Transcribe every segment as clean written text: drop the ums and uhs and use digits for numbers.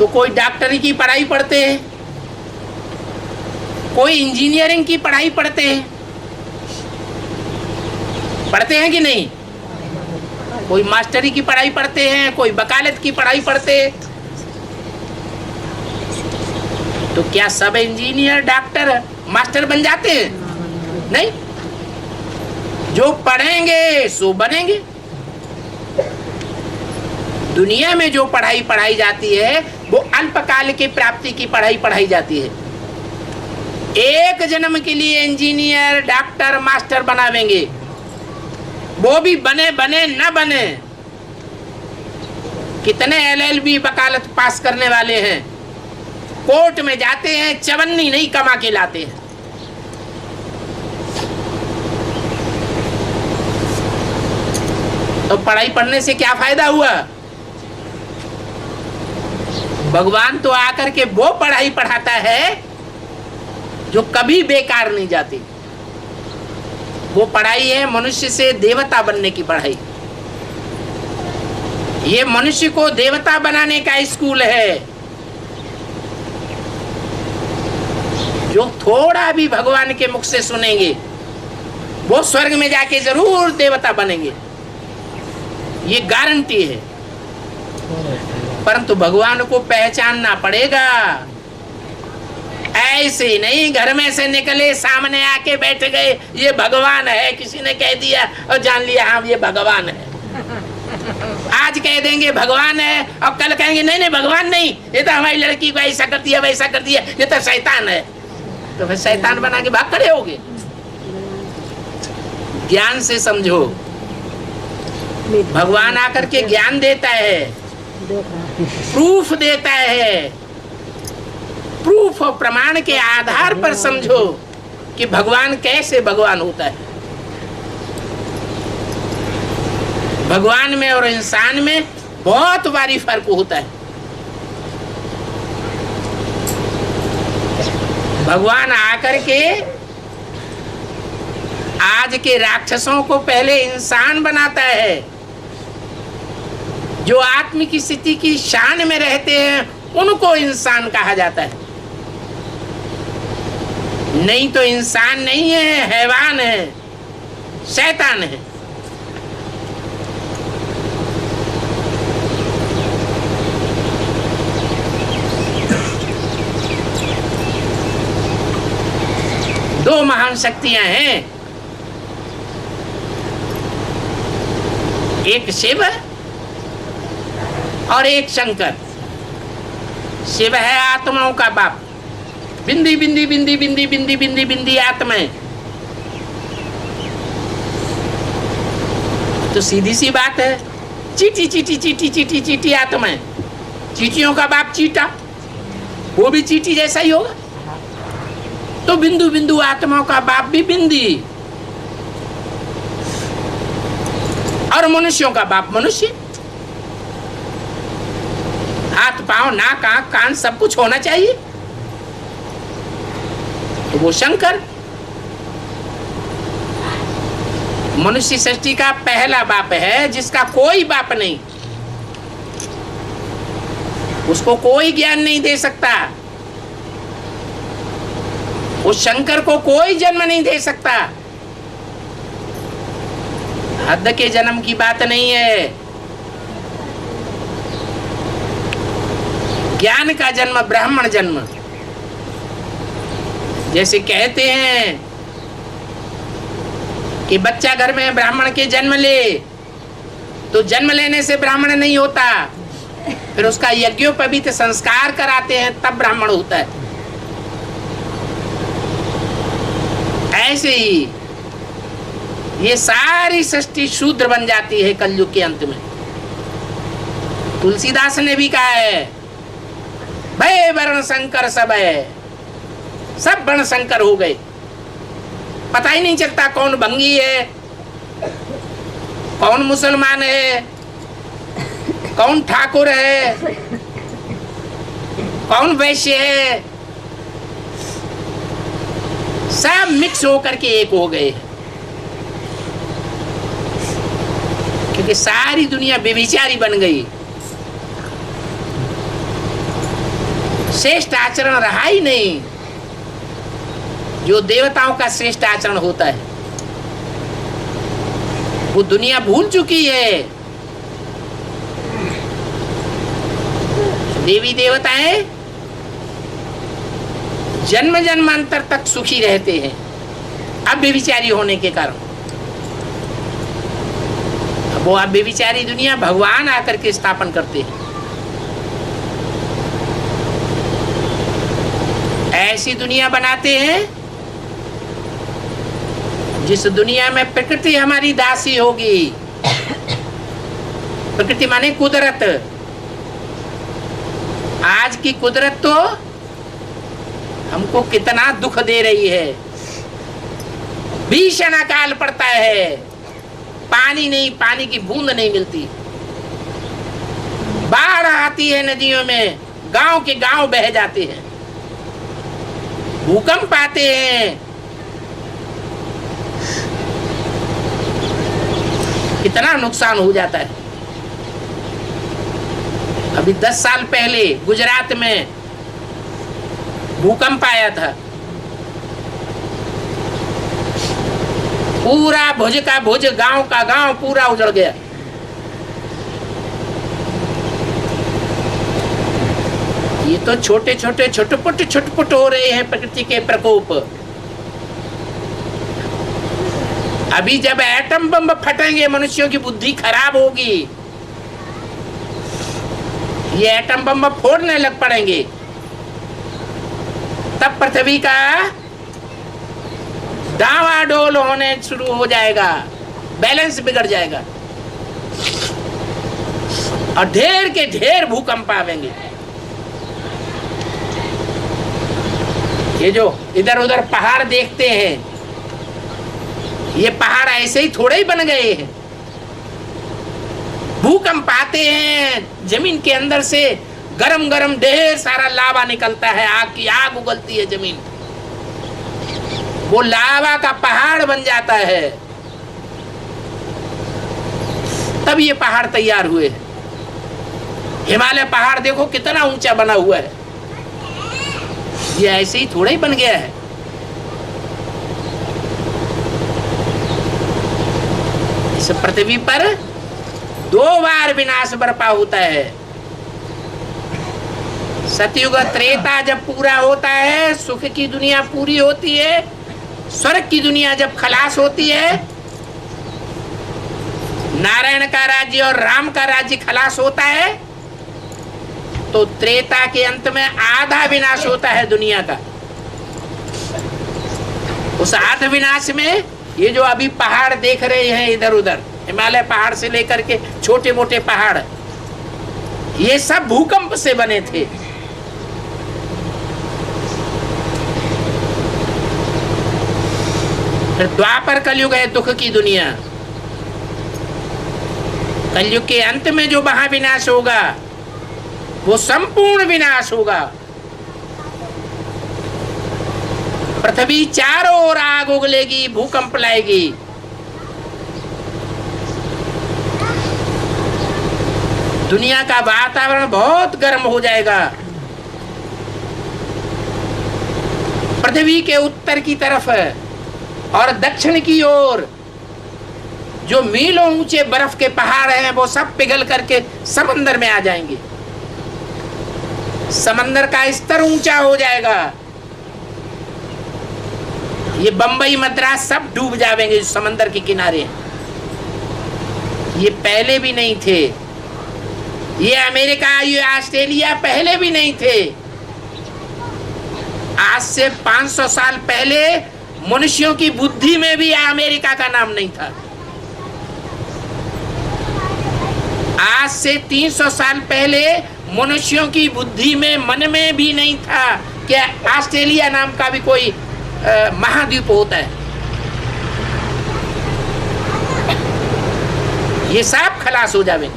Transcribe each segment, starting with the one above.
तो कोई डॉक्टरी की पढ़ाई पढ़ते हैं, कोई इंजीनियरिंग की पढ़ाई पढ़ते हैं, पढ़ते हैं कि नहीं? कोई मास्टरी की पढ़ाई पढ़ते हैं, कोई वकालत की पढ़ाई पढ़ते हैं। तो क्या सब इंजीनियर डॉक्टर मास्टर बन जाते हैं? नहीं, जो पढ़ेंगे सो बनेंगे। दुनिया में जो पढ़ाई पढ़ाई जाती है वो अल्पकाल की प्राप्ति की पढ़ाई पढ़ाई जाती है। एक जन्म के लिए इंजीनियर डॉक्टर मास्टर बनावेंगे, वो भी बने बने न बने। कितने LLB वकालत पास करने वाले हैं, कोर्ट में जाते हैं, चवन्नी नहीं कमा के लाते हैं। तो पढ़ाई पढ़ने से क्या फायदा हुआ? भगवान तो आकर के वो पढ़ाई पढ़ाता है जो कभी बेकार नहीं जाती। वो पढ़ाई है मनुष्य से देवता बनने की पढ़ाई। ये मनुष्य को देवता बनाने का स्कूल है। जो थोड़ा भी भगवान के मुख से सुनेंगे वो स्वर्ग में जाके जरूर देवता बनेंगे, ये गारंटी है। परंतु भगवान को पहचानना पड़ेगा। ऐसे नहीं घर में से निकले सामने आके बैठ गए ये भगवान है, किसी ने कह दिया और जान लिया हाँ ये भगवान है। आज कह देंगे भगवान है और कल कहेंगे नहीं नहीं भगवान नहीं, ये तो हमारी लड़की को ऐसा कर दिया वैसा कर दिया, ये तो शैतान है। तो फिर शैतान बना के भाग खड़े होगे। ज्ञान से समझो, भगवान आकर के ज्ञान देता है, प्रूफ देता है। प्रूफ और प्रमाण के आधार पर समझो कि भगवान कैसे भगवान होता है। भगवान में और इंसान में बहुत भारी फर्क होता है। भगवान आकर के आज के राक्षसों को पहले इंसान बनाता है। जो आत्मिक स्थिति की शान में रहते हैं उनको इंसान कहा जाता है। नहीं तो इंसान नहीं है, हैवान है, शैतान है। दो महान शक्तियां हैं, एक शिव और एक शंकर। शिव है आत्माओं का बाप, बिंदी बिंदी बिंदी बिंदी बिंदी बिंदी बिंदी आत्माएं। तो सीधी सी बात है, चीटी चीटी चीटी चीटी चीटी आत्माएं। चीटियों का बाप चीटा, वो भी चीटी जैसा ही होगा। तो बिंदु बिंदु आत्माओं का बाप भी बिंदी, और मनुष्यों का बाप मनुष्य। हाथ पांव नाक आंख कान सब कुछ होना चाहिए, तो वो शंकर मनुष्य सृष्टि का पहला बाप है, जिसका कोई बाप नहीं। उसको कोई ज्ञान नहीं दे सकता, उस शंकर को कोई जन्म नहीं दे सकता। हद के जन्म की बात नहीं है, ज्ञान का जन्म, ब्राह्मण जन्म। जैसे कहते हैं कि बच्चा घर में ब्राह्मण के जन्म ले, तो जन्म लेने से ब्राह्मण नहीं होता, फिर उसका यज्ञोपवीत संस्कार कराते हैं तब ब्राह्मण होता है। ऐसे ही ये सारी सृष्टि शूद्र बन जाती है कलयुग के अंत में। तुलसीदास ने भी कहा है, भय वर्ण शंकर सब है, सब वर्ण शंकर हो गए। पता ही नहीं चलता कौन भंगी है, कौन मुसलमान है, कौन ठाकुर है, कौन वैश्य है। सब मिक्स होकर के एक हो गए, क्योंकि सारी दुनिया व्यभिचारी बन गई। श्रेष्ठ आचरण रहा ही नहीं जो देवताओं का श्रेष्ठ आचरण होता है। वो दुनिया भूल चुकी है। देवी देवताएं जन्म जन्मांतर तक सुखी रहते हैं अब व्यभिचारी होने के कारण। वो अब व्यभिचारी दुनिया भगवान आकर के स्थापन करते हैं। ऐसी दुनिया बनाते हैं जिस दुनिया में प्रकृति हमारी दासी होगी। प्रकृति माने कुदरत। आज की कुदरत तो हमको कितना दुख दे रही है। भीषण अकाल पड़ता है, पानी नहीं, पानी की बूंद नहीं मिलती। बाढ़ आती है नदियों में, गांव के गांव बह जाते हैं। भूकंप आते हैं, कितना नुकसान हो जाता है। अभी 10 साल पहले गुजरात में भूकंप आया था। पूरा भुज का भुज, गांव का गांव पूरा उजड़ गया। ये तो छोटे छोटे छुटपुट हो रहे हैं प्रकृति के प्रकोप। अभी जब एटम बम फटेंगे मनुष्यों की बुद्धि खराब होगी। ये एटम बम फोड़ने लग पड़ेंगे, तब पृथ्वी का डावाडोल होने शुरू हो जाएगा, बैलेंस बिगड़ जाएगा और ढेर के ढेर भूकंप आवेंगे। ये जो इधर उधर पहाड़ देखते हैं, ये पहाड़ ऐसे ही थोड़े ही बन गए हैं। भूकंप आते हैं, जमीन के अंदर से गरम गरम ढेर सारा लावा निकलता है, आग की आग उगलती है जमीन। वो लावा का पहाड़ बन जाता है, तब ये पहाड़ तैयार हुए। हिमालय पहाड़ देखो कितना ऊंचा बना हुआ है। ये ऐसे ही थोड़ा ही बन गया है। इस पृथ्वी पर 2 बार विनाश बरपा होता है। सतयुग त्रेता जब पूरा होता है, सुख की दुनिया पूरी होती है। स्वर्ग की दुनिया जब खलास होती है, नारायण का राज्य और राम का राज्य खलास होता है, तो त्रेता के अंत में आधा विनाश होता है दुनिया का। उस आध विनाश में ये जो अभी पहाड़ देख रहे हैं इधर उधर, हिमालय पहाड़ से लेकर के छोटे मोटे पहाड़, ये सब भूकंप से बने थे। फिर द्वापर कलयुग है, दुख की दुनिया। कलयुग के अंत में जो महाविनाश होगा वो संपूर्ण विनाश होगा। पृथ्वी चारों ओर आग उगलेगी, भूकंप लाएगी। दुनिया का वातावरण बहुत गर्म हो जाएगा। पृथ्वी के उत्तर की तरफ और दक्षिण की ओर जो मीलों ऊंचे बर्फ के पहाड़ हैं, वो सब पिघल करके समंदर में आ जाएंगे। समंदर का स्तर ऊंचा हो जाएगा। ये बंबई मद्रास सब डूब जाएंगे जो समंदर के किनारे। ये पहले भी नहीं थे। ये अमेरिका, ये ऑस्ट्रेलिया पहले भी नहीं थे। आज से 500 साल पहले मनुष्यों की बुद्धि में भी अमेरिका का नाम नहीं था। आज से 300 साल पहले मनुष्यों की बुद्धि में, मन में भी नहीं था कि ऑस्ट्रेलिया नाम का भी कोई महाद्वीप होता है। ये सब खलास हो जाएंगे।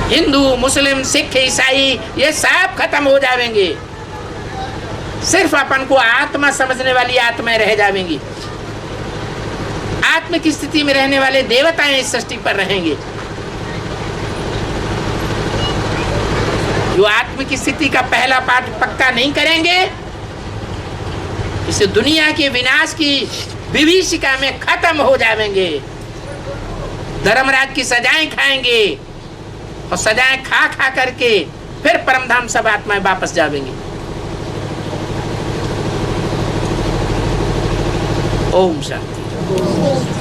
हिंदू, मुस्लिम, सिख, ईसाई ये सब खत्म हो जाएंगे। सिर्फ अपन को आत्मा समझने वाली आत्माएं रह जाएंगी। आत्म की स्थिति में रहने वाले देवताएं इस सृष्टि पर रहेंगे। जो आत्म की स्थिति का पहला पाठ पक्का नहीं करेंगे, इस दुनिया के विनाश की विभीषिका में खत्म हो जाएंगे। धर्मराज की सजाएं खाएंगे और सजाएं खा खा करके फिर परमधाम सब आत्माएं वापस जाएंगी। ओम शांति।